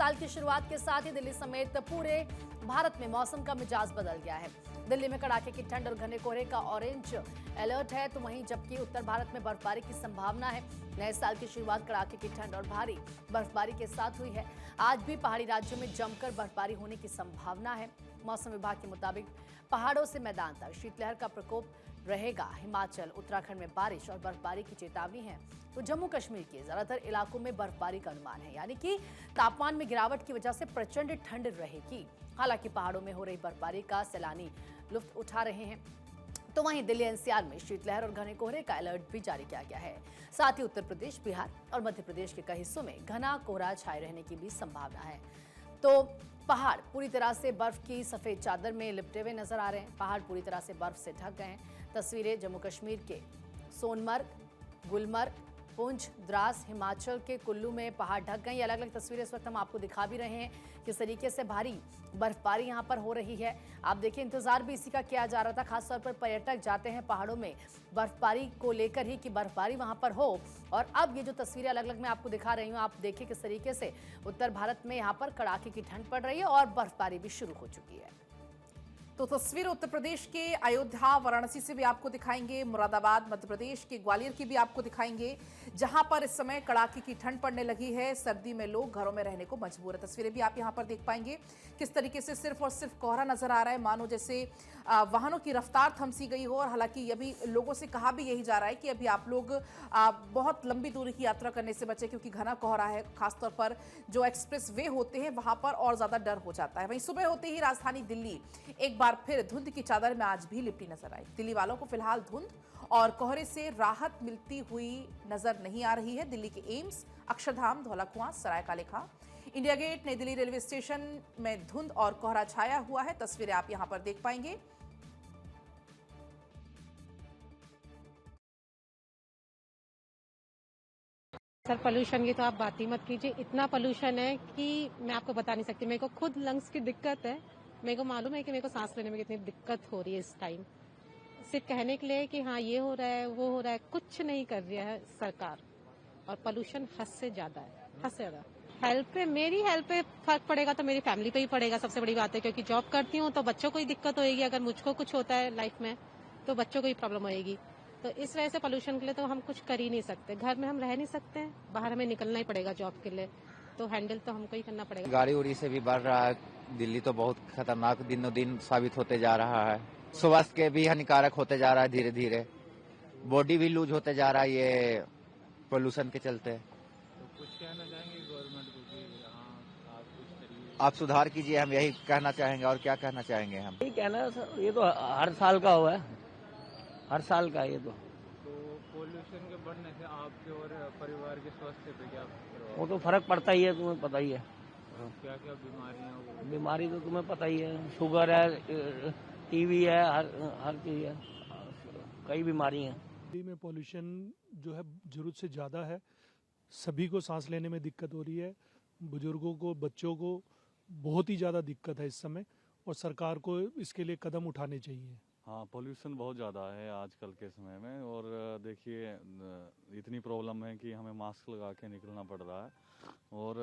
साल की शुरुआत के साथ ही दिल्ली समेत पूरे भारत में मौसम का मिजाज बदल गया है। दिल्ली में कड़ाके की ठंड और घने कोहरे का ऑरेंज अलर्ट है, तो वहीं जबकि उत्तर भारत में बर्फबारी की संभावना है। नए साल की शुरुआत कड़ाके की ठंड और भारी बर्फबारी के साथ हुई है। आज भी पहाड़ी राज्यों में जमकर बर्फबारी होने की संभावना है। मौसम विभाग के मुताबिक पहाड़ों से मैदान तक शीतलहर का प्रकोप रहेगा। हिमाचल, उत्तराखंड में बारिश और बर्फबारी की चेतावनी है, तो जम्मू कश्मीर के ज्यादातर इलाकों में बर्फबारी का अनुमान है, यानी कि तापमान में गिरावट की वजह से प्रचंड ठंड रहेगी। हालांकि पहाड़ों में हो रही बर्फबारी का सैलानी लुत्फ उठा रहे हैं, तो वहीं दिल्ली एनसीआर में शीतलहर और घने कोहरे का अलर्ट भी जारी किया गया है। साथ ही उत्तर प्रदेश, बिहार और मध्य प्रदेश के कई हिस्सों में घना कोहरा छाए रहने की भी संभावना है। तो पहाड़ पूरी तरह से बर्फ की सफेद चादर में लिपटे हुए नजर आ रहे हैं। पहाड़ पूरी तरह से बर्फ से ढक गए हैं। तस्वीरें जम्मू कश्मीर के सोनमर्ग, गुलमर्ग, पुंछ, द्रास, हिमाचल के कुल्लू में पहाड़ ढक गए। अलग अलग तस्वीरें इस वक्त हम आपको दिखा भी रहे हैं किस तरीके से भारी बर्फबारी यहां पर हो रही है। आप देखिए, इंतजार भी इसी का किया जा रहा था। खासतौर पर पर्यटक जाते हैं पहाड़ों में बर्फबारी को लेकर ही कि बर्फबारी वहां पर हो। और अब ये जो तस्वीरें अलग अलग मैं आपको दिखा रही हूँ, आप देखिए किस तरीके से उत्तर भारत में यहाँ पर कड़ाके की ठंड पड़ रही है और बर्फबारी भी शुरू हो चुकी है। तो तस्वीर उत्तर प्रदेश के अयोध्या, वाराणसी से भी आपको दिखाएंगे, मुरादाबाद, मध्य प्रदेश के ग्वालियर की भी आपको दिखाएंगे, जहां पर इस समय कड़ाके की ठंड पड़ने लगी है। सर्दी में लोग घरों में रहने को मजबूर है। तस्वीरें भी आप यहां पर देख पाएंगे किस तरीके से सिर्फ और सिर्फ कोहरा नजर आ रहा है, मानो जैसे वाहनों की रफ्तार थम सी गई हो। और हालांकि अभी लोगों से कहा भी यही जा रहा है कि अभी आप लोग बहुत लंबी दूरी की यात्रा करने से बचे, क्योंकि घना कोहरा है। खासतौर पर जो एक्सप्रेस वे होते हैं वहां पर और ज्यादा डर हो जाता है। वहीं सुबह होते ही राजधानी दिल्ली एक बार फिर धुंध की चादर में आज भी लिपटी नजर आई। दिल्ली वालों को फिलहाल धुंध और कोहरे से राहत मिलती हुई नजर नहीं आ रही है। दिल्ली के एम्स, अक्षरधाम, धौलाकुआं, सराय काले खां, इंडिया गेट, नई दिल्ली रेलवे स्टेशन में धुंध और कोहरा छाया हुआ है। तस्वीरें आप यहां पर देख पाएंगे। सर, पोल्यूशन की तो आप बात ही मत कीजिए। इतना पोल्यूशन है कि मैं आपको बता नहीं सकती। मेरे को खुद लंग्स की दिक्कत है। मेरे को मालूम है कि मेरे को सांस लेने में कितनी दिक्कत हो रही है इस टाइम। सिर्फ कहने के लिए कि हाँ ये हो रहा है, वो हो रहा है, कुछ नहीं कर रही है सरकार। और पोल्यूशन हद से ज्यादा है, हद से ज्यादा। हेल्थ पे, मेरी हेल्थ पे फर्क पड़ेगा तो मेरी फैमिली पे ही पड़ेगा। सबसे बड़ी बात है, क्योंकि जॉब करती हूँ तो बच्चों को ही दिक्कत होगी। अगर मुझको कुछ होता है लाइफ में तो बच्चों को ही प्रॉब्लम होगी। तो इस वजह से पोल्यूशन के लिए तो हम कुछ कर ही नहीं सकते। घर में हम रह नहीं सकते हैं, बाहर हमें निकलना ही पड़ेगा जॉब के लिए। तो हैंडल तो हमको ही करना पड़ेगा। गाड़ी उड़ी से भी बढ़ रहा है। दिल्ली तो बहुत खतरनाक दिनों दिन साबित होते जा रहा है। स्वास्थ्य के भी हानिकारक होते जा रहा है धीरे धीरे। बॉडी भी लूज होते जा रहा है ये पोल्यूशन के चलते। तो कुछ कहना चाहेंगे गवर्नमेंट को कि हाँ आप कुछ करिए, आप सुधार कीजिए, हम यही कहना चाहेंगे। और क्या कहना चाहेंगे हम? यही कहना है सर, ये तो हर साल का हुआ है, हर साल का ये तो पोल्यूशन के बढ़ने से आपके और परिवार के स्वास्थ्य पे क्या प्रभाव? वो तो फर्क पड़ता ही है, तुम्हें पता ही है। क्या क्या बीमारियां हो? बीमारी तो तुम्हें पता ही है, शुगर है, टीबी है, हर चीज है, कई बीमारी हैं। दिल्ली में पॉल्यूशन जो है जरूरत से ज़्यादा है। सभी को सांस लेने में दिक्कत हो रही है। बुजुर्गों को, बच्चों को बहुत ही ज़्यादा दिक्कत है इस समय, और सरकार को इसके लिए कदम उठाने चाहिए। हाँ, पोल्यूशन बहुत ज़्यादा है आजकल के समय में। और देखिए, इतनी प्रॉब्लम है कि हमें मास्क लगा के निकलना पड़ रहा है। और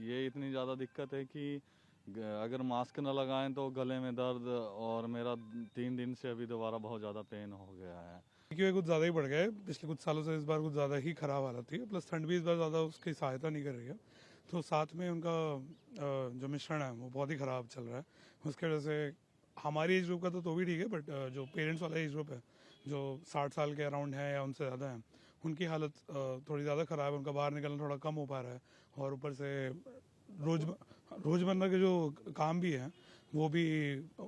ये इतनी ज़्यादा दिक्कत है कि अगर मास्क न लगाएं तो गले में दर्द, और मेरा 3 दिन से अभी दोबारा बहुत ज़्यादा पेन हो गया है। क्योंकि कुछ ज़्यादा ही बढ़ गया है पिछले कुछ सालों से। इस बार कुछ ज़्यादा ही खराब हालत थी, प्लस ठंड भी इस बार ज़्यादा उसकी सहायता नहीं कर रही है। तो साथ में उनका जो मिश्रण है वो बहुत ही ख़राब चल रहा है। उसकी वजह से हमारी एज ग्रुप का तो भी ठीक है, बट जो पेरेंट्स वाला एज ग्रुप है, जो 60 साल के अराउंड है या उनसे ज़्यादा है, उनकी हालत थोड़ी ज़्यादा ख़राब है। उनका बाहर निकलना थोड़ा कम हो पा रहा है, और ऊपर से रोजमर्रा के जो काम भी हैं वो भी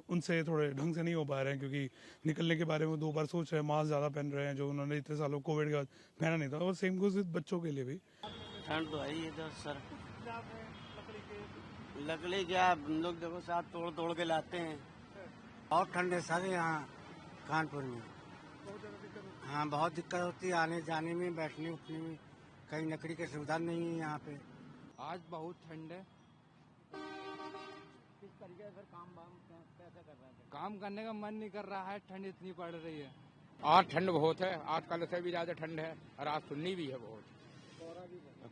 उनसे थोड़े ढंग से नहीं हो पा रहे हैं, क्योंकि निकलने के बारे में 2 बार सोच रहे हैं। मास्क ज़्यादा पहन रहे हैं, जो उन्होंने इतने सालों कोविड के बाद पहना नहीं था। और सेम गोज़ बच्चों के लिए भी। ठंड तो है ही इधर सर। लकड़ी क्या हम लोग देखो साथ तोड़ तोड़ के लाते हैं। बहुत ठंड है सर यहाँ कानपुर में। हाँ, बहुत दिक्कत होती है आने जाने में, बैठने उठने में। कहीं लकड़ी की सुविधा नहीं है यहाँ पे। आज बहुत ठंड है। किस तरीके से काम कैसे कर रहे हैं? काम करने का मन नहीं कर रहा है, ठंड इतनी पड़ रही है। आज ठंड बहुत है, आज कल से भी ज्यादा ठंड है, और आज सुननी भी है बहुत।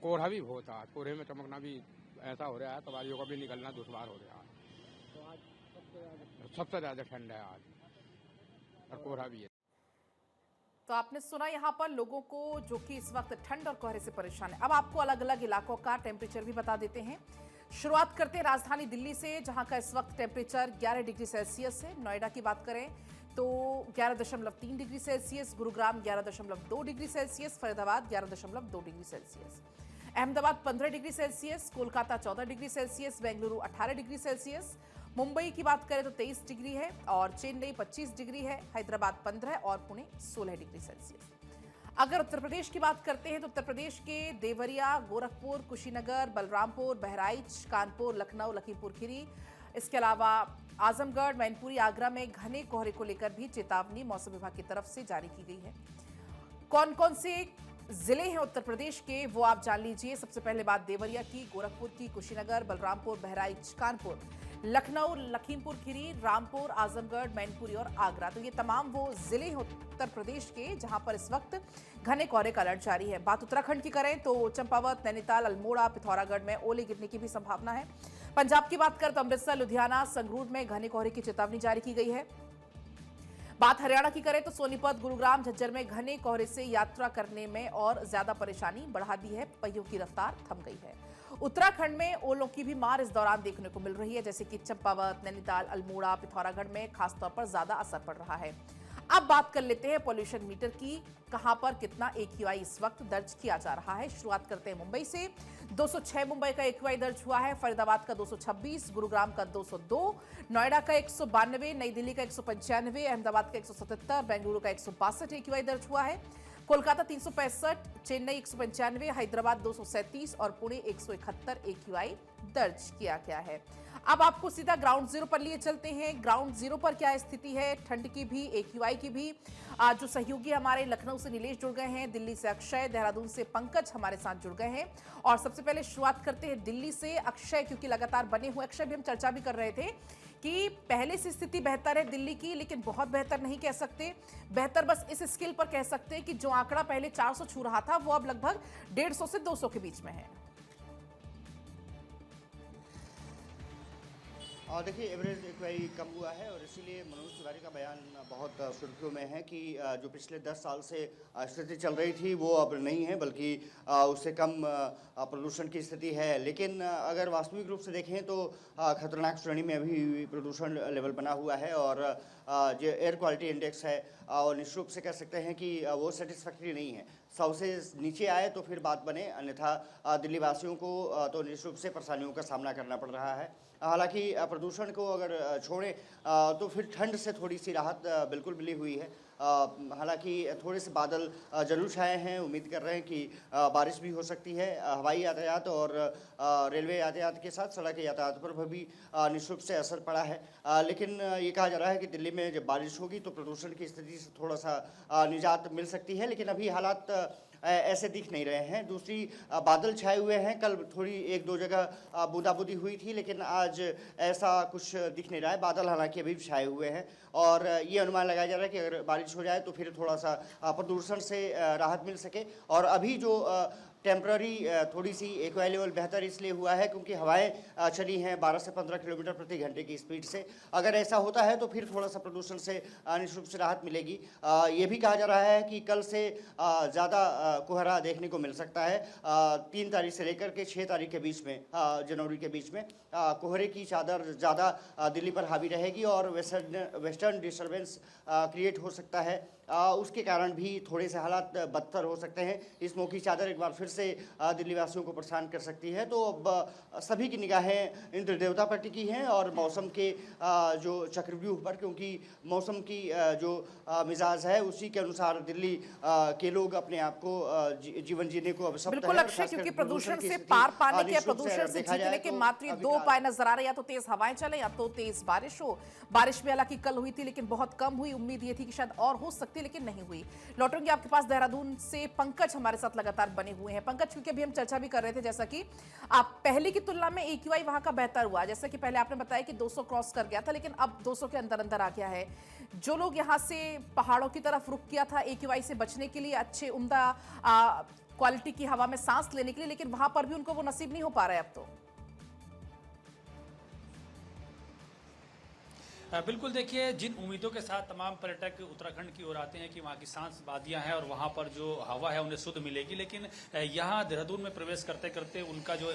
कोहरा भी बहुत है, आज कोहरे में चमकना भी ऐसा हो रहा है, सवारियों का भी निकलना दुश्वार हो रहा है। तो आज सबसे ज़्यादा ठंड है आज, और कोहरा भी है। तो आपने सुना यहाँ पर लोगों को जो कि इस वक्त ठंड और कोहरे से परेशान है। अब आपको अलग अलग इलाकों का टेम्परेचर भी बता देते हैं। शुरुआत करते हैं राजधानी दिल्ली से, जहां का इस वक्त टेम्परेचर 11 डिग्री सेल्सियस है। नोएडा की बात करें तो 11.3 degree Celsius, Gurugram 11.2 degree Celsius, Faridabad 11.2 degree Celsius, Ahmedabad 15 degree Celsius, Kolkata 14 degree Celsius, Bengaluru 18 degree Celsius, Mumbai की बात करें तो 23 डिग्री है और चेन्नई 25 डिग्री है, हैदराबाद 15 और पुणे 16 डिग्री सेल्सियस। अगर उत्तर प्रदेश की बात करते हैं तो उत्तर प्रदेश के देवरिया, गोरखपुर, कुशीनगर, बलरामपुर, बहराइच, कानपुर, लखनऊ, लखीमपुर खीरी, इसके अलावा आजमगढ़, मैनपुरी, आगरा में घने कोहरे को लेकर भी चेतावनी मौसम विभाग की तरफ से जारी की गई है। कौन कौन से जिले हैं उत्तर प्रदेश के वो आप जान लीजिए। सबसे पहले बात देवरिया की, गोरखपुर की, कुशीनगर, बलरामपुर, बहराइच, कानपुर, लखनऊ, लखीमपुर खीरी, रामपुर, आजमगढ़, मैनपुरी और आगरा। तो ये तमाम वो जिले हैं उत्तर प्रदेश के जहां पर इस वक्त घने कोहरे का अलर्ट जारी है। बात उत्तराखंड की करें तो चंपावत, नैनीताल, अल्मोड़ा, पिथौरागढ़ में ओले गिरने की भी संभावना है। पंजाब की बात करें तो अमृतसर, लुधियाना, संगरूर में घने कोहरे की चेतावनी जारी की गई है। बात हरियाणा की करें तो सोनीपत, गुरुग्राम, झज्जर में घने कोहरे से यात्रा करने में और ज्यादा परेशानी बढ़ा दी है। पहियों की रफ्तार थम गई है। उत्तराखंड में ओलों की भी मार इस दौरान देखने को मिल रही है, जैसे कि चंपावत, नैनीताल, अल्मोड़ा, पिथौरागढ़ में खासतौर पर ज्यादा असर पड़ रहा है। अब बात कर लेते हैं पॉल्यूशन मीटर की, कहां पर कितना AQI इस वक्त दर्ज किया जा रहा है। शुरुआत करते हैं मुंबई से। 206 मुंबई का AQI दर्ज हुआ है, फरीदाबाद का 226, गुरुग्राम का 202, नोएडा का 192, नई दिल्ली का 195, अहमदाबाद का 177, बेंगलुरु का 162 AQI दर्ज हुआ है। कोलकाता 365, चेन्नई 195, हैदराबाद 237 और पुणे 171 AQI दर्ज किया गया है। अब आपको सीधा ग्राउंड जीरो पर लिए चलते हैं। ग्राउंड जीरो पर क्या स्थिति है, ठंड की भी, AQI की भी। आज जो सहयोगी हमारे लखनऊ से नीलेश जुड़ गए हैं, दिल्ली से अक्षय, देहरादून से पंकज हमारे साथ जुड़ गए हैं। और सबसे पहले शुरुआत करते हैं दिल्ली से अक्षय, क्योंकि लगातार बने हुए अक्षय भी हम चर्चा भी कर रहे थे कि पहले से स्थिति बेहतर है दिल्ली की, लेकिन बहुत बेहतर नहीं कह सकते। बेहतर बस इस स्केल पर कह सकते हैं कि जो आंकड़ा पहले 400 छू रहा था वो अब लगभग 150 से 200 के बीच में है। और देखिए एवरेज AQI कम हुआ है और इसीलिए मनोज तिवारी का बयान बहुत सुर्खियों में है कि जो पिछले 10 साल से स्थिति चल रही थी वो अब नहीं है, बल्कि उससे कम प्रदूषण की स्थिति है। लेकिन अगर वास्तविक रूप से देखें तो खतरनाक श्रेणी में अभी प्रदूषण लेवल बना हुआ है और जो एयर क्वालिटी इंडेक्स है और निश्चित रूप से कह सकते हैं कि वो सेटिस्फैक्ट्री नहीं है। 100 से नीचे आए तो फिर बात बने, अन्यथा दिल्ली वासियों को तो निश्चित रूप से परेशानियों का सामना करना पड़ रहा है। हालांकि प्रदूषण को अगर छोड़ें तो फिर ठंड से थोड़ी सी राहत बिल्कुल मिली हुई है। हालांकि थोड़े से बादल जरूर छाए हैं, उम्मीद कर रहे हैं कि बारिश भी हो सकती है। हवाई यातायात और रेलवे यातायात के साथ सड़क यातायात पर भी निश्चित रूप से असर पड़ा है। लेकिन ये कहा जा रहा है कि दिल्ली में जब बारिश होगी तो प्रदूषण की स्थिति से थोड़ा सा निजात मिल सकती है, लेकिन अभी हालात ऐसे दिख नहीं रहे हैं। दूसरी बादल छाए हुए हैं, कल थोड़ी 1-2 जगह बूंदाबूंदी हुई थी, लेकिन आज ऐसा कुछ दिख नहीं रहा है। बादल हालांकि अभी भी छाए हुए हैं और ये अनुमान लगाया जा रहा है कि अगर बारिश हो जाए तो फिर थोड़ा सा प्रदूषण से राहत मिल सके। और अभी जो टेम्पररी थोड़ी सी AQI लेवल बेहतर इसलिए हुआ है क्योंकि हवाएं चली हैं 12 से 15 किलोमीटर प्रति घंटे की स्पीड से। अगर ऐसा होता है तो फिर थोड़ा सा प्रदूषण से निश्चित रूप से राहत मिलेगी। ये भी कहा जा रहा है कि कल से ज़्यादा कोहरा देखने को मिल सकता है। 3 तारीख से लेकर के 6 तारीख के बीच में, जनवरी के बीच में कोहरे की चादर ज़्यादा दिल्ली पर हावी रहेगी और वेस्टर्न डिस्टर्बेंस क्रिएट हो सकता है। उसके कारण भी थोड़े से हालात बदतर हो सकते हैं। स्मोकी चादर एक बार फिर से दिल्ली वासियों को परेशान कर सकती है। तो अब सभी की निगाहें इंद्र देवता पर टिकी हैं और मौसम के जो चक्रव्यूह पर, क्योंकि मौसम की जो मिजाज है उसी के अनुसार दिल्ली के लोग अपने आप को जीवन जीने को अवसर बिल्कुल अक्षय, क्योंकि प्रदूषण से पार पाने के, प्रदूषण से जीतने के मात्र 2 उपाय नजर आ रहे हैं, या तो तेज हवाएं चले या तो तेज बारिश हो। बारिश भी हालांकि कल हुई थी लेकिन बहुत कम हुई। उम्मीद ये थी कि शायद और हो सकती लेकिन नहीं हुई। लौटेंगे आपके पास देहरादून से पंकज हमारे साथ लगातार बने हुए हैं। पंकज, क्योंकि अभी हम चर्चा भी कर रहे थे जैसा कि आप पहले की तुलना में AQI वहां का बेहतर हुआ, जैसा कि पहले आपने बताया कि 200 क्रॉस कर गया था लेकिन अब 200 के अंदर अंदर आ गया है। जो लोग यहां से पहाड़ों की तरफ रुक किया था AQI से बचने के लिए, अच्छे उम्दा क्वालिटी की हवा में सांस लेने के लिए, लेकिन वहां पर भी उनको वो नसीब नहीं हो पा रहा है अब तो। बिल्कुल, देखिए जिन उम्मीदों के साथ तमाम पर्यटक उत्तराखंड की ओर आते हैं कि वहाँ की शांत वादियाँ हैं और वहाँ पर जो हवा है उन्हें शुद्ध मिलेगी, लेकिन यहाँ देहरादून में प्रवेश करते करते उनका जो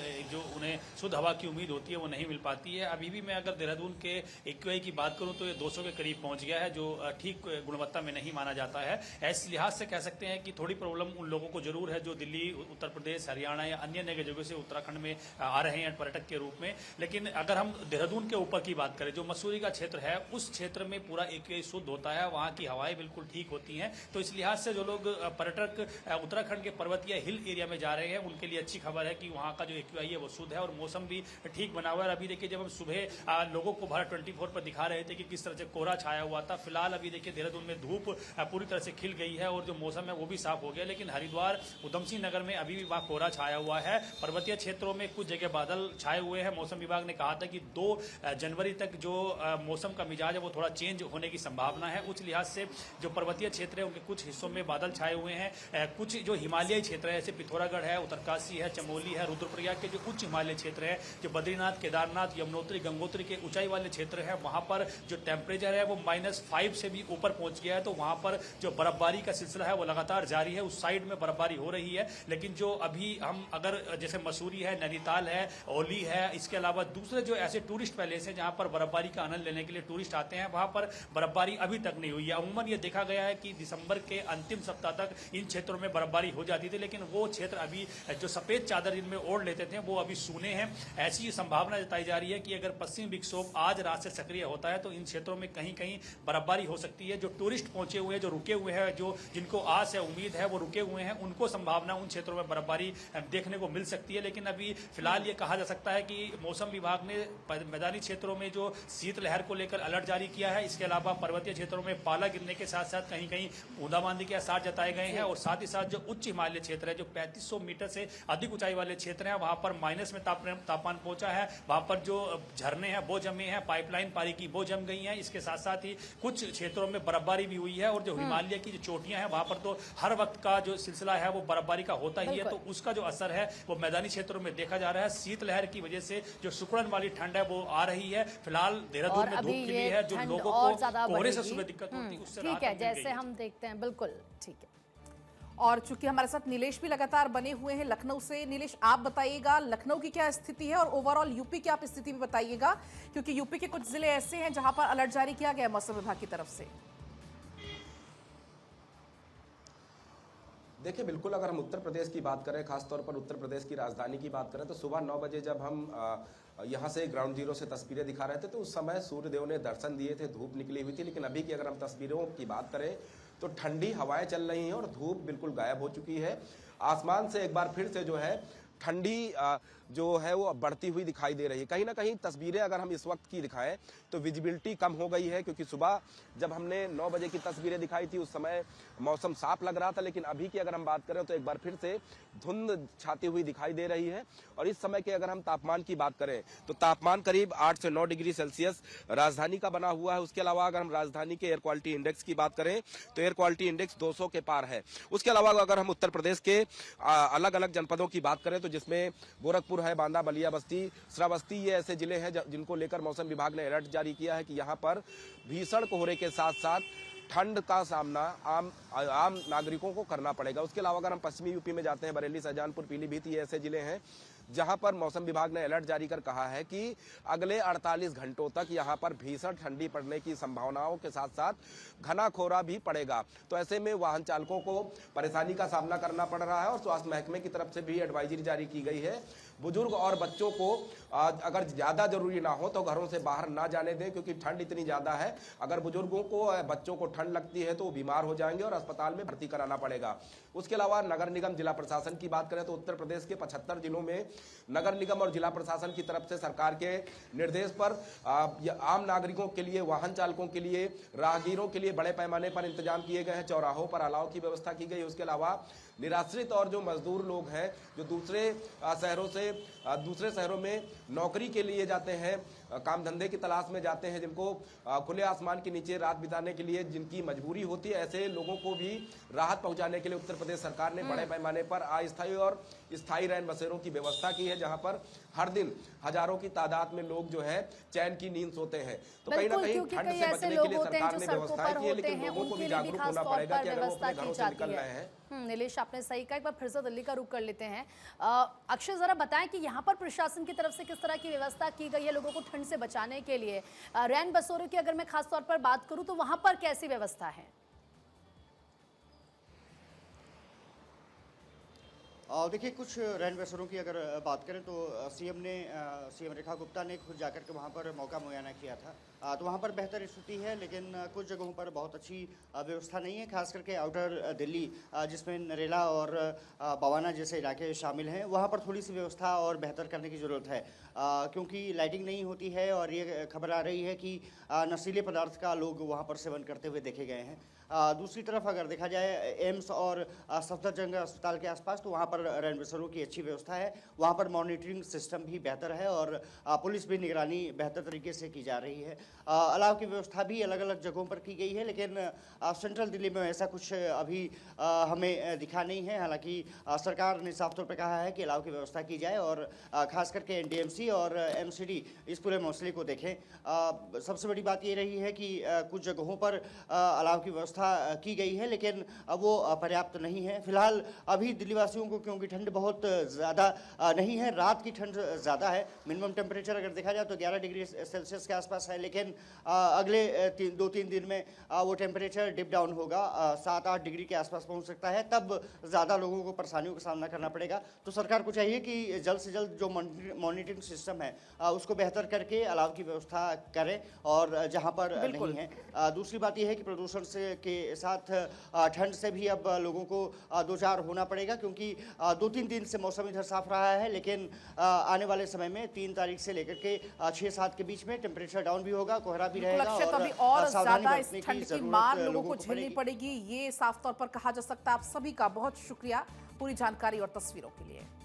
उन्हें शुद्ध हवा की उम्मीद होती है वो नहीं मिल पाती है। अभी भी मैं अगर देहरादून के एक्यूआई की बात करूँ तो ये 200 के करीब पहुँच गया है, जो ठीक गुणवत्ता में नहीं माना जाता है। इस लिहाज से कह सकते हैं कि थोड़ी प्रॉब्लम उन लोगों को जरूर है जो दिल्ली, उत्तर प्रदेश, हरियाणा या अन्य नए जगहों से उत्तराखंड में आ रहे हैं पर्यटक के रूप में। लेकिन अगर हम देहरादून के ऊपर की बात करें, जो मसूरी का क्षेत्र है उस क्षेत्र में पूरा एक्यूआई शुद्ध होता है, वहाँ की हवाएं बिल्कुल ठीक होती हैं। तो इस लिहाज से जो लोग पर्यटक उत्तराखंड के पर्वतीय हिल एरिया में जा रहे हैं उनके लिए अच्छी खबर है कि वहाँ का जो एक्यूआई है वो शुद्ध है और मौसम भी ठीक बना हुआ है। अभी देखिए जब हम सुबह लोगों को भारत 24 पर दिखा रहे थे कि किस तरह से कोहरा छाया हुआ था, फिलहाल अभी देखिए देहरादून में धूप पूरी तरह से खिल गई है और जो मौसम है वो भी साफ हो गया। लेकिन हरिद्वार, उधम सिंह नगर में अभी भी वहाँ कोहरा छाया हुआ है। पर्वतीय क्षेत्रों में कुछ जगह बादल छाए हुए हैं। मौसम विभाग ने कहा था कि 2 जनवरी तक जो मौसम का मिजाज है वो थोड़ा चेंज होने की संभावना है। उस लिहाज से जो पर्वतीय क्षेत्र है उनके कुछ हिस्सों में बादल छाए हुए हैं। कुछ जो हिमालयी क्षेत्र है जैसे पिथौरागढ़ है, उत्तरकाशी है, चमोली है, रुद्रप्रयाग के जो उच्च हिमालय क्षेत्र है, जो बद्रीनाथ, केदारनाथ, यमुनोत्री, गंगोत्री के ऊंचाई वाले क्षेत्र है, वहां पर जो टेम्परेचर है वो -5 से भी ऊपर पहुंच गया है। तो वहां पर जो बर्फबारी का सिलसिला है वो लगातार जारी है। उस साइड में बर्फबारी हो रही है। लेकिन जो अभी हम अगर जैसे मसूरी है, नैनीताल है, ओली है, इसके अलावा दूसरे जो ऐसे टूरिस्ट पैलेस हैं जहां पर बर्फबारी का आनंद लेने के लिए टूरिस्ट आते हैं, वहां पर बर्फबारी अभी तक नहीं हुई है। अमूमन ये देखा गया है कि दिसंबर के अंतिम सप्ताह तक इन क्षेत्रों में बर्फबारी हो जाती थी, लेकिन वो क्षेत्र अभी जो सफेद चादर जिनमें ओढ़ लेते थे वो अभी सूने हैं। ऐसी संभावना जताई जा रही है कि अगर पश्चिमी विक्षोभ आज रात से सक्रिय होता है तो इन क्षेत्रों में कहीं कहीं बर्फबारी हो सकती है। जो टूरिस्ट पहुंचे हुए हैं, जो रुके हुए हैं, जो जिनको आस है, उम्मीद है, वो रुके हुए हैं, उनको संभावना उन क्षेत्रों में बर्फबारी देखने को मिल सकती है। लेकिन अभी फिलहाल ये कहा जा सकता है कि मौसम विभाग ने मैदानी क्षेत्रों में जो शीतलहर को लेकर अलर्ट जारी किया है, इसके अलावा पर्वतीय क्षेत्रों में पाला गिरने के साथ साथ कहीं कहीं बूंदाबांदी के आसार जताए गए हैं। और साथ ही साथ जो उच्च हिमालय क्षेत्र है, जो 3500 मीटर से अधिक ऊंचाई वाले क्षेत्र हैं, वहां पर माइनस में तापमान पहुंचा है। वहां पर जो झरने हैं वो जमे हैं, पाइपलाइन पानी की वो जम गई हैं। इसके साथ साथ ही कुछ क्षेत्रों में बर्फबारी भी हुई है और जो हिमालय की जो चोटियां हैं वहां पर तो हर वक्त का जो सिलसिला है वो बर्फबारी का होता ही है। तो उसका जो असर है वो मैदानी क्षेत्रों में देखा जा रहा है। शीतलहर की वजह से जो सुकड़न वाली ठंड है वो आ रही है। फिलहाल देहरादून में धूप खिली है, जो लोगों को कोहरे से सुबह दिक्कत होती है उससे ठीक है, जैसे हम देखते हैं। बिल्कुल ठीक है। और चूंकि हमारे साथ नीलेश भी लगातार बने हुए हैं लखनऊ से। नीलेश, आप बताइएगा लखनऊ की क्या स्थिति है और ओवरऑल यूपी की आप स्थिति भी बताइएगा, क्योंकि यूपी के कुछ जिले ऐसे हैं जहां पर अलर्ट जारी किया गया मौसम विभाग की तरफ से। देखिए, बिल्कुल अगर हम उत्तर प्रदेश की बात करें, खासतौर पर उत्तर प्रदेश की राजधानी की बात करें, तो सुबह 9 बजे जब हम यहाँ से ग्राउंड जीरो से तस्वीरें दिखा रहे थे तो उस समय सूर्यदेव ने दर्शन दिए थे, धूप निकली हुई थी। लेकिन अभी की अगर हम तस्वीरों की बात करें तो ठंडी हवाएं चल रही हैं और धूप बिल्कुल गायब हो चुकी है। आसमान से एक बार फिर से जो है ठंडी जो है वो बढ़ती हुई दिखाई दे रही है। कहीं ना कहीं तस्वीरें अगर हम इस वक्त की दिखाएं तो विजिबिलिटी कम हो गई है, क्योंकि सुबह जब हमने 9 बजे की तस्वीरें दिखाई थी उस समय मौसम साफ लग रहा था। लेकिन अभी की अगर हम बात करें तो एक बार फिर से धुंध छाती हुई दिखाई दे रही है। और इस समय के अगर हम तापमान की बात करें तो तापमान करीब 8 से 9 डिग्री सेल्सियस राजधानी का बना हुआ है। उसके अलावा अगर हम राजधानी के एयर क्वालिटी इंडेक्स की बात करें तो एयर क्वालिटी इंडेक्स 200 के पार है। उसके अलावा अगर हम उत्तर प्रदेश के अलग अलग जनपदों की बात करें तो जिसमें गोरखपुर है, बांदा, बलिया, बस्ती, श्रावस्ती, ये ऐसे जिले हैं जिनको लेकर मौसम विभाग ने अलर्ट जारी किया है कि यहाँ पर भीषण कोहरे के साथ साथ ठंड का सामना आम नागरिकों को करना पड़ेगा। उसके अलावा अगर हम पश्चिमी यूपी में जाते हैं, बरेली, शाहजहांपुर, पीलीभीत, ये ऐसे जिले हैं जहां पर मौसम विभाग ने अलर्ट जारी कर कहा है कि अगले 48 घंटों तक यहां पर भीषण ठंडी पड़ने की संभावनाओं के साथ साथ घना कोहरा भी पड़ेगा। तो ऐसे में वाहन चालकों को परेशानी का सामना करना पड़ रहा है और स्वास्थ्य महकमे की तरफ से भी एडवाइजरी जारी की गई है। बुजुर्ग और बच्चों को अगर ज़्यादा जरूरी ना हो तो घरों से बाहर ना जाने दें, क्योंकि ठंड इतनी ज़्यादा है। अगर बुजुर्गों को, बच्चों को ठंड लगती है तो वो बीमार हो जाएंगे और अस्पताल में भर्ती कराना पड़ेगा। उसके अलावा नगर निगम, जिला प्रशासन की बात करें तो उत्तर प्रदेश के 75 जिलों में नगर निगम और जिला प्रशासन की तरफ से सरकार के निर्देश पर आम नागरिकों के लिए, वाहन चालकों के लिए, राहगीरों के लिए बड़े पैमाने पर इंतजाम किए गए हैं। चौराहों पर अलाव की व्यवस्था की गई। उसके अलावा निराश्रित और जो मजदूर लोग हैं जो दूसरे शहरों में नौकरी के लिए जाते हैं, काम धंधे की तलाश में जाते हैं, जिनको खुले आसमान के नीचे रात बिताने के लिए जिनकी मजबूरी होती है, ऐसे लोगों को भी राहत पहुंचाने के लिए उत्तर प्रदेश सरकार ने बड़े पैमाने पर अस्थायी और स्थायी रैन बसेरों की व्यवस्था की है, जहां पर हर दिन हजारों की तादाद में लोग जो है चैन की नींद सोते हैं। तो कहीं ना कहीं ठंड से बचने के लिए सरकार ने व्यवस्था की है, लेकिन लोगों को भी जागरूक होना पड़ेगा कि अगर वो अपने घरों से निकल रहे हैं। नीलेश, आपने सही कहा। एक बार फिर से दिल्ली का रुख कर लेते हैं। अक्षय, जरा बताएं कि यहाँ पर प्रशासन की तरफ से किस तरह की व्यवस्था की गई है लोगों को ठंड से बचाने के लिए। रैन बसेरों की अगर मैं खास तौर पर बात करूं तो वहां पर कैसी व्यवस्था है? देखिए, कुछ रैन बसेरों की अगर बात करें तो सीएम रेखा गुप्ता ने खुद जाकर के वहाँ पर मौका मुआयना किया था। तो वहाँ पर बेहतर स्थिति है, लेकिन कुछ जगहों पर बहुत अच्छी व्यवस्था नहीं है, खास करके आउटर दिल्ली जिसमें नरेला और बवाना जैसे इलाके शामिल हैं, वहाँ पर थोड़ी सी व्यवस्था और बेहतर करने की ज़रूरत है, क्योंकि लाइटिंग नहीं होती है और ये खबर आ रही है कि नशीले पदार्थ का लोग वहाँ पर सेवन करते हुए देखे गए हैं। दूसरी तरफ अगर देखा जाए एम्स और सफदरजंग अस्पताल के आसपास, तो वहाँ पर रैन बसेरों की अच्छी व्यवस्था है, वहाँ पर मॉनिटरिंग सिस्टम भी बेहतर है और पुलिस भी निगरानी बेहतर तरीके से की जा रही है। अलाव की व्यवस्था भी अलग अलग जगहों पर की गई है, लेकिन सेंट्रल दिल्ली में ऐसा कुछ अभी हमें दिखा नहीं है। हालांकि सरकार ने साफ तौर पर कहा है कि अलाव की व्यवस्था की जाए और खास करके एनडीएमसी और एमसीडी इस पूरे मसले को देखें। सबसे बड़ी बात ये रही है कि कुछ जगहों पर अलाव की व्यवस्था की गई है, लेकिन वो पर्याप्त नहीं है। फिलहाल अभी दिल्ली वासियों को, क्योंकि ठंड बहुत ज़्यादा नहीं है, रात की ठंड ज़्यादा है, मिनिमम टेम्परेचर अगर देखा जाए तो 11 डिग्री सेल्सियस के आसपास है, लेकिन अगले 2-3 दिन में वो टेम्परेचर डिप डाउन होगा, 7-8 डिग्री के आसपास पहुंच सकता है, तब ज़्यादा लोगों को परेशानियों का सामना करना पड़ेगा। तो सरकार को चाहिए कि जल्द से जल्द जो मॉनिटरिंग सिस्टम है उसको बेहतर करके अलाव की व्यवस्था करें और जहाँ पर नहीं है। दूसरी बात यह है कि प्रदूषण से के साथ ठंड से भी अब लोगों को दो चार होना पड़ेगा, क्योंकि 2-3 दिन से मौसम इधर साफ रहा है, लेकिन आने वाले समय में 3 तारीख से लेकर के 6-7 के बीच में टेम्परेचर डाउन भी होगा, कोहरा भी रहेगा और ज्यादा इस ठंड की मार लोगों को झेलनी पड़ेगी, ये साफ तौर पर कहा जा सकता है। आप सभी का बहुत शुक्रिया पूरी जानकारी और तस्वीरों के लिए।